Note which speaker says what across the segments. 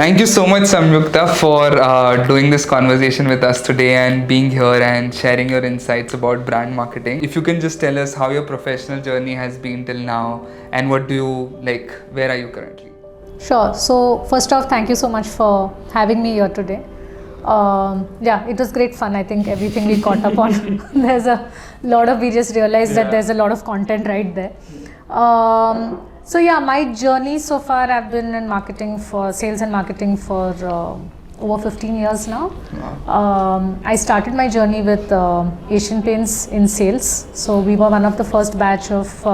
Speaker 1: Thank you so much, Samyukta, for doing this conversation with us today and being here and sharing your insights about brand marketing. If you can just tell us how your professional journey has been till now and what do you like, where are you currently?
Speaker 2: Sure. So first off, thank you so much for having me here today. Yeah, it was great fun. I think everything we caught up on. There's a lot of, we just realized that there's a lot of content right there. So yeah, my journey so far, I've been in marketing for sales and marketing for over 15 years now. I started my journey with Asian Paints in sales. So we were one of the first batch of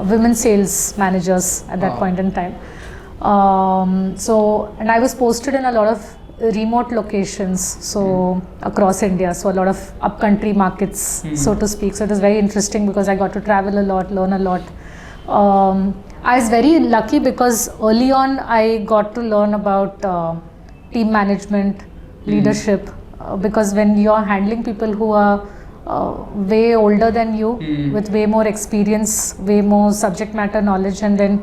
Speaker 2: women sales managers at that point in time. And I was posted in a lot of remote locations, so across India, so a lot of upcountry markets, so to speak. So it was very interesting because I got to travel a lot, learn a lot. I was very lucky because early on I got to learn about team management, leadership, because when you're handling people who are way older than you, with way more experience, way more subject matter knowledge, and then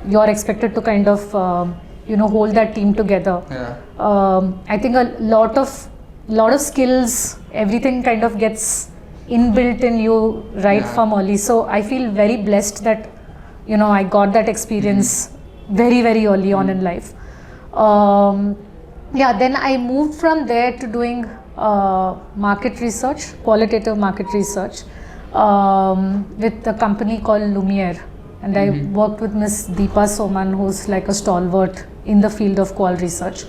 Speaker 2: you're expected to kind of hold that team together. I think a lot of skills, everything kind of gets inbuilt in you right from early. So I feel very blessed that I got that experience very, very early on in life. Then I moved from there to doing market research, qualitative market research, with a company called Lumiere. And I worked with Miss Deepa Soman, who's like a stalwart in the field of qual research,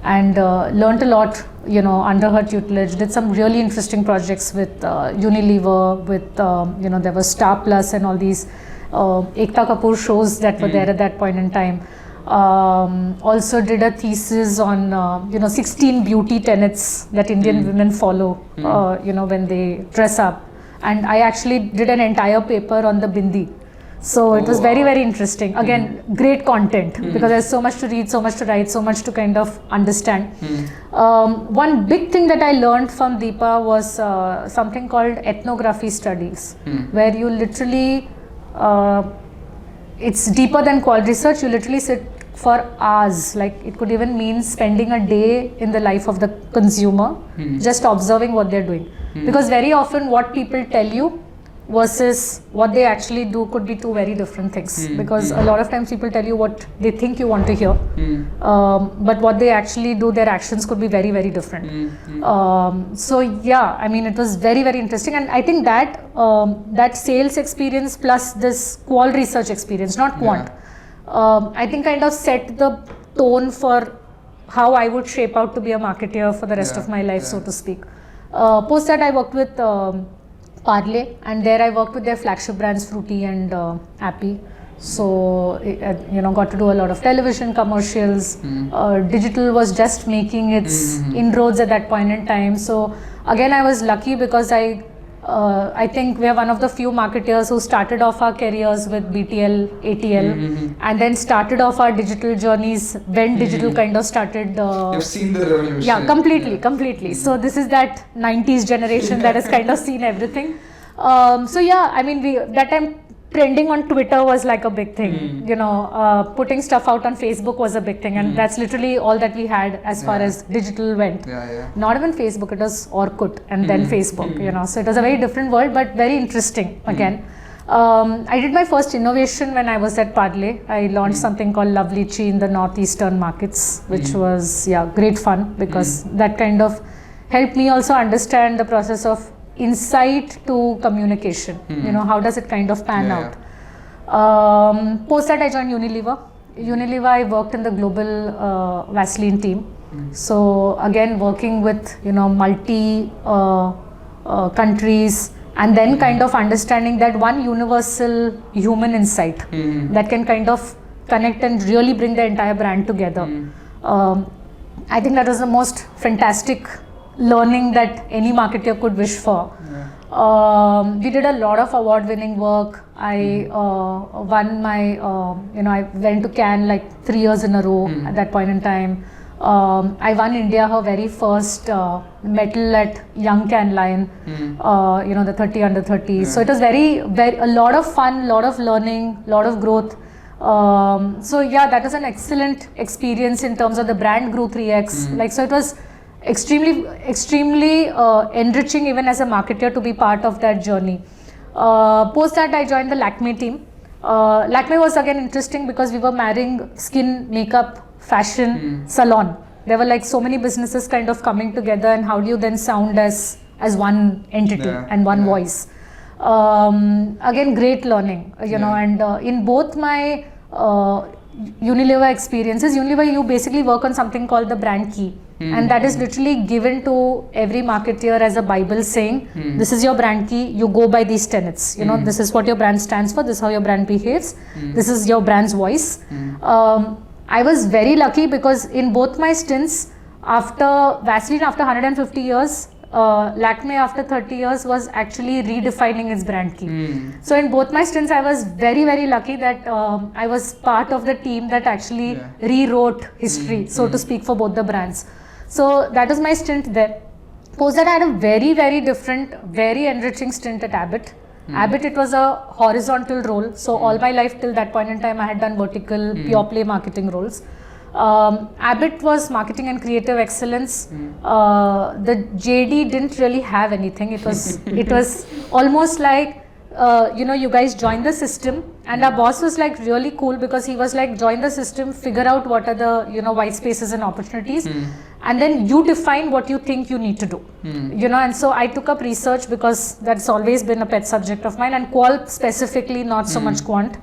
Speaker 2: and learned a lot, under her tutelage. Did some really interesting projects with Unilever, with there was Star Plus and all these Ekta Kapoor shows that were there at that point in time. Also did a thesis on 16 beauty tenets that Indian women follow when they dress up, and I actually did an entire paper on the bindi. So it was very, very interesting. Again, great content because there's so much to read, so much to write, so much to kind of understand. One big thing that I learned from Deepa was something called ethnography studies, where you literally, it's deeper than qual research. You literally sit for hours, like it could even mean spending a day in the life of the consumer, just observing what they're doing. Because very often what people tell you versus what they actually do could be two very different things, because a lot of times people tell you what they think you want to hear, but what they actually do, their actions could be very, very different. So yeah, I mean, it was very, very interesting, and I think that that sales experience plus this qual research experience, not quant, I think kind of set the tone for how I would shape out to be a marketeer for the rest of my life, so to speak. Post that I worked with Parle, and there I worked with their flagship brands Fruity and Appy. So got to do a lot of television commercials. Digital was just making its inroads at that point in time. So again, I was lucky because I think we are one of the few marketeers who started off our careers with BTL, ATL, and then started off our digital journeys when digital kind of started.
Speaker 1: You've seen the revolution.
Speaker 2: Yeah, completely. So this is that 90s generation that has kind of seen everything. So yeah, I mean, that time trending on Twitter was like a big thing. Putting stuff out on Facebook was a big thing, and that's literally all that we had as far as digital went. Not even Facebook, it was Orkut and then Facebook. So it was a very different world, but very interesting again. I did my first innovation when I was at Parle. I launched something called Love Lychee in the northeastern markets, which was great fun because that kind of helped me also understand the process of insight to communication. How does it kind of pan out? Post that I joined Unilever. I worked in the global Vaseline team. So again, working with multi countries, and then kind of understanding that one universal human insight that can kind of connect and really bring the entire brand together. I think that was the most fantastic learning that any marketer could wish for. We did a lot of award-winning work. I won my, I went to Cannes like 3 years in a row at that point in time. I won India her very first medal at Young Can Lion, the 30 under 30. So it was very, a lot of fun, lot of learning, lot of growth. So yeah, that was an excellent experience in terms of the brand grew 3x. Like, so it was extremely enriching even as a marketer to be part of that journey. Post that, I joined the Lakme team. Lakme was again interesting because we were marrying skin, makeup, fashion, salon. There were like so many businesses kind of coming together, and how do you then sound as one entity and one voice. Again, great learning, you know, and in both my Unilever experiences, Unilever, you basically work on something called the brand key. And that is literally given to every marketer as a Bible saying, this is your brand key, you go by these tenets. You know, this is what your brand stands for, this is how your brand behaves, this is your brand's voice. I was very lucky because in both my stints, after Vaseline, after 150 years, Lakme after 30 years was actually redefining its brand key. So in both my stints, I was very, very lucky that I was part of the team that actually rewrote history, so to speak, for both the brands. So that was my stint there. Post that, I had a very, very different, very enriching stint at Abbott. Abbott, it was a horizontal role. So all my life till that point in time, I had done vertical, pure play marketing roles. Abbott was marketing and creative excellence. The JD didn't really have anything. It was almost like, you know, you guys join the system, and our boss was like really cool because he was like, join the system, figure out what are the, you know, white spaces and opportunities, and then you define what you think you need to do. You know, and so I took up research because that's always been a pet subject of mine, and qual specifically, not so much quant.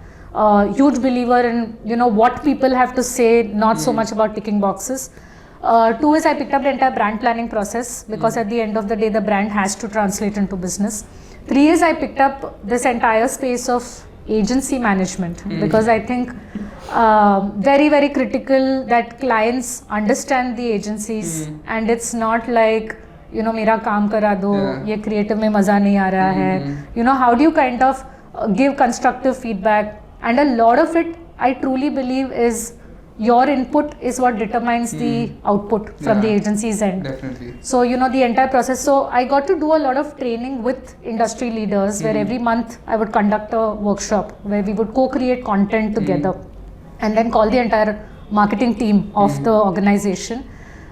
Speaker 2: Huge believer in, you know, what people have to say, not so much about ticking boxes. 2 is I picked up the entire brand planning process because at the end of the day, the brand has to translate into business. 3 is I picked up this entire space of agency management because I think very, very critical that clients understand the agencies and it's not like, you know, mera kaam kara do, ye creative mein maza nahi aa raha hai. You know, how do you kind of give constructive feedback? And a lot of it, I truly believe, is your input is what determines the output from the agency's end.
Speaker 1: Definitely.
Speaker 2: So, you know, the entire process. So, I got to do a lot of training with industry leaders where every month I would conduct a workshop where we would co-create content together and then call the entire marketing team of the organization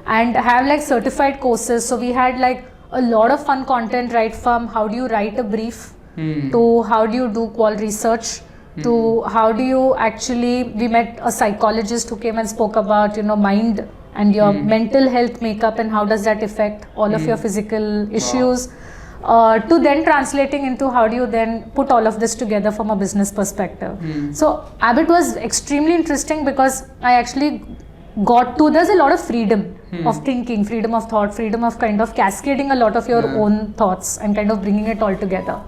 Speaker 2: and have like certified courses. So, we had like a lot of fun content, right from how do you write a brief to how do you do qual research to how do you actually, we met a psychologist who came and spoke about, you know, mind and your mental health makeup and how does that affect all of your physical issues, to then translating into how do you then put all of this together from a business perspective. So Abbott was extremely interesting because I actually got to, there's a lot of freedom of thinking, freedom of thought, freedom of kind of cascading a lot of your own thoughts and kind of bringing it all together.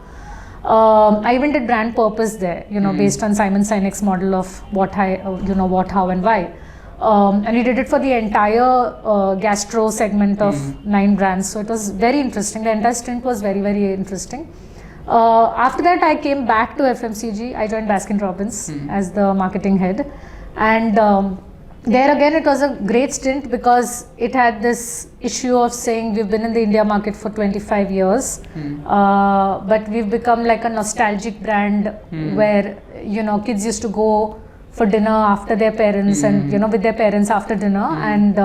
Speaker 2: I even did brand purpose there, you know, based on Simon Sinek's model of what, what, how, and why. And we did it for the entire gastro segment of 9 brands. So it was very interesting. The entire stint was very, very interesting. After that, I came back to FMCG. I joined Baskin-Robbins as the marketing head. And there again, it was a great stint because it had this issue of saying we've been in the India market for 25 years, but we've become like a nostalgic brand where, you know, kids used to go for dinner after their parents and, you know, with their parents after dinner and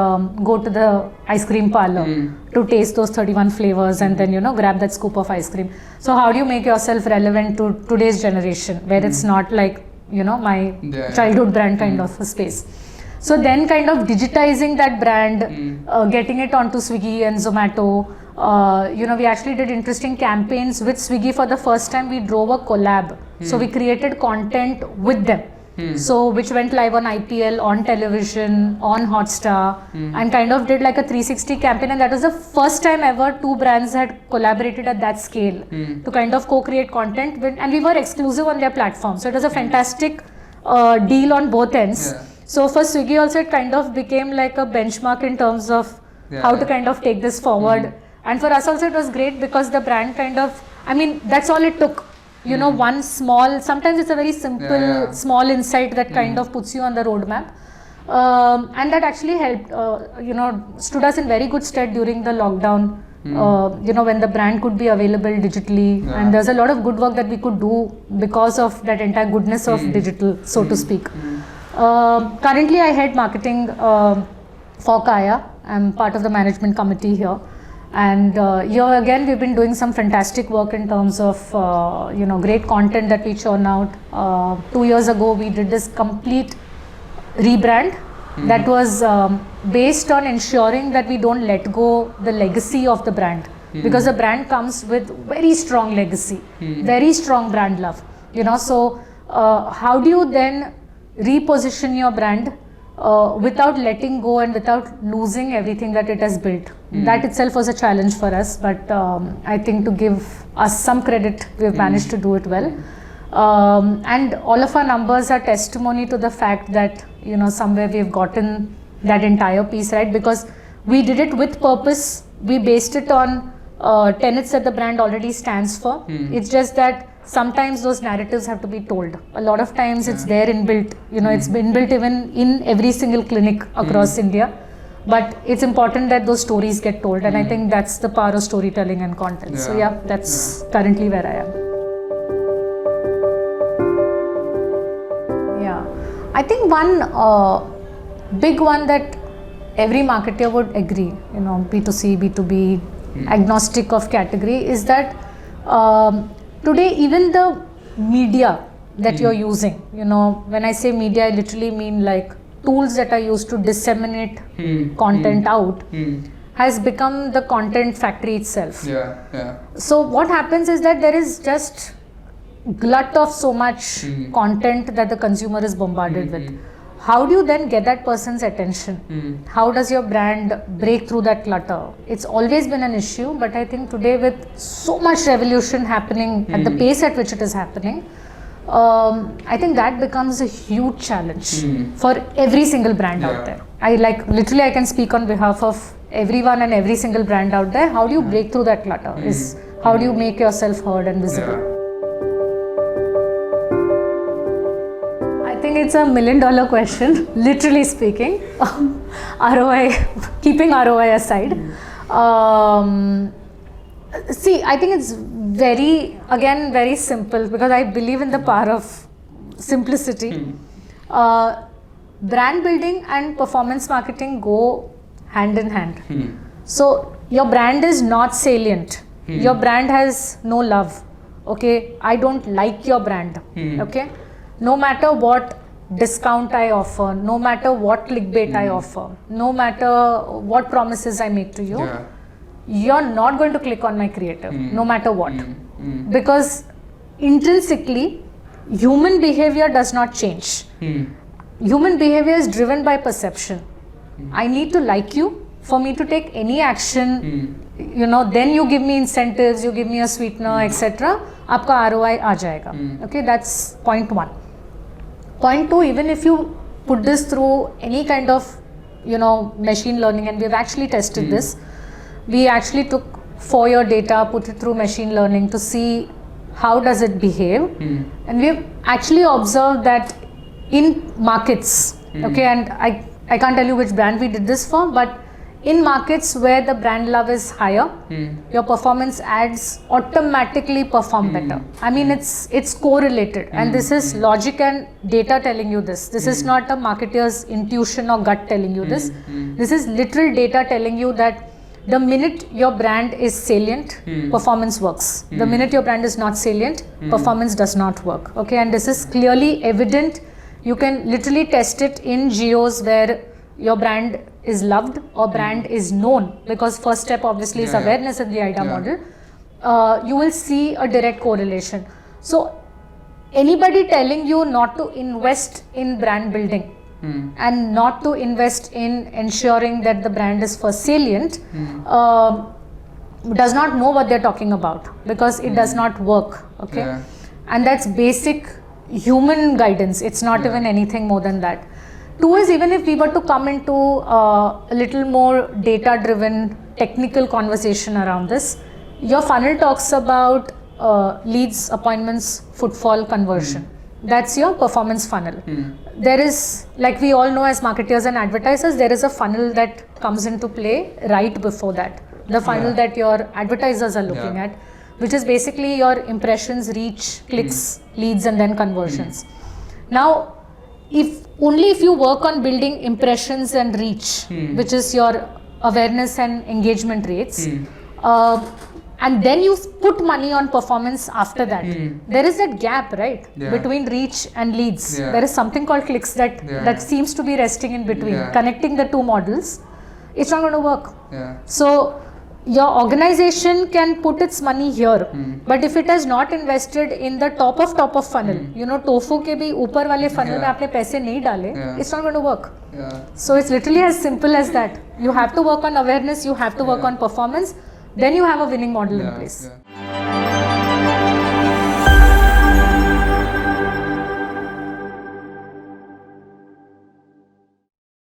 Speaker 2: go to the ice cream parlor to taste those 31 flavors and then, you know, grab that scoop of ice cream. So how do you make yourself relevant to today's generation where it's not like, you know, my childhood brand kind of a space. So then kind of digitizing that brand, getting it onto Swiggy and Zomato. You know, we actually did interesting campaigns with Swiggy for the first time. We drove a collab. So we created content with them. So which went live on IPL, on television, on Hotstar and kind of did like a 360 campaign, and that was the first time ever 2 brands had collaborated at that scale to kind of co-create content with, and we were exclusive on their platform. So it was a fantastic deal on both ends. So for Swiggy also it kind of became like a benchmark in terms of how to kind of take this forward. And for us also it was great because the brand kind of, I mean, that's all it took. You know, one small, sometimes it's a very simple, small insight that kind of puts you on the roadmap. And that actually helped, you know, stood us in very good stead during the lockdown when the brand could be available digitally, and there's a lot of good work that we could do because of that entire goodness of digital, so to speak. Currently I head marketing for Kaya. I'm part of the management committee here, and here again we've been doing some fantastic work in terms of great content that we churn out. 2 years ago we did this complete rebrand that was based on ensuring that we don't let go the legacy of the brand, because the brand comes with very strong legacy, very strong brand love, so how do you then reposition your brand without letting go and without losing everything that it has built? That itself was a challenge for us, but I think to give us some credit, we've managed to do it well. And all of our numbers are testimony to the fact that somewhere we've gotten that entire piece right, because we did it with purpose. We based it on tenets that the brand already stands for. It's just that sometimes those narratives have to be told. A lot of times it's there inbuilt, it's been built even in every single clinic across India, but it's important that those stories get told, and I think that's the power of storytelling and content. So yeah, that's currently where I am. I think one big one that every marketer would agree, B2C, B2B, agnostic of category, is that today even the media that you're using, when I say media, I literally mean like tools that are used to disseminate content out, has become the content factory itself. So what happens is that there is just glut of so much content that the consumer is bombarded with. How do you then get that person's attention? How does your brand break through that clutter? It's always been an issue, but I think today with so much revolution happening at the pace at which it is happening, I think that becomes a huge challenge for every single brand out there. I can speak on behalf of everyone and every single brand out there. How do you break through that clutter? Is how do you make yourself heard and visible? I think it's $1 million question, literally speaking. ROI, keeping ROI aside. See, I think it's very simple, because I believe in the power of simplicity. Brand building and performance marketing go hand in hand. So your brand is not salient. Your brand has no love. Okay, I don't like your brand. Okay, no matter what discount I offer, no matter what clickbait I offer, no matter what promises I make to you, you're not going to click on my creative, no matter what. Because intrinsically, human behavior does not change. Human behavior is driven by perception. I need to like you for me to take any action, then you give me incentives, you give me a sweetener, etc. Aapka ROI aa jayega. Okay, that's point one. Point two, even if you put this through any kind of, machine learning, and we've actually tested this, we actually took 4-year data, put it through machine learning to see how does it behave. And we've actually observed that in markets, okay, and I can't tell you which brand we did this for, but in markets where the brand love is higher, your performance ads automatically perform better. I mean, it's correlated, and this is logic and data telling you this. This is not a marketer's intuition or gut telling you this. This is literal data telling you that the minute your brand is salient, performance works. The minute your brand is not salient, performance does not work. Okay, and this is clearly evident. You can literally test it in geos where your brand is loved or brand is known, because first step obviously is awareness in the IDA model. You will see a direct correlation. So anybody telling you not to invest in brand building and not to invest in ensuring that the brand is for salient does not know what they're talking about, because it does not work. Okay, and that's basic human guidance. It's not even anything more than that. Two is, even if we were to come into a little more data driven technical conversation around this, your funnel talks about leads, appointments, footfall, conversion. That's your performance funnel. There is, like we all know as marketers and advertisers, there is a funnel that comes into play right before that. the funnel
Speaker 1: Yeah.
Speaker 2: that your advertisers are looking
Speaker 1: Yeah.
Speaker 2: at, which is basically your impressions, reach, clicks, leads, and then conversions. Now, if you work on building impressions and reach, which is your awareness and engagement rates, and then you put money on performance after that, there is that gap, right,
Speaker 1: Yeah.
Speaker 2: between reach and leads.
Speaker 1: Yeah.
Speaker 2: There is something called clicks that
Speaker 1: Yeah.
Speaker 2: that seems to be resting in between,
Speaker 1: Yeah.
Speaker 2: connecting the two models. It's not going to work.
Speaker 1: Yeah.
Speaker 2: So your organization can put its money here, but if it has not invested in the top of funnel, you know, tofu के भी ऊपर वाले funnel में
Speaker 1: Yeah.
Speaker 2: आपने पैसे नहीं डाले,
Speaker 1: Yeah.
Speaker 2: it's not going to work.
Speaker 1: Yeah.
Speaker 2: So it's literally as simple as that. You have to work on awareness, you have to work
Speaker 1: Yeah.
Speaker 2: on performance, then you have a winning model in
Speaker 1: Yeah.
Speaker 2: place.
Speaker 1: Yeah.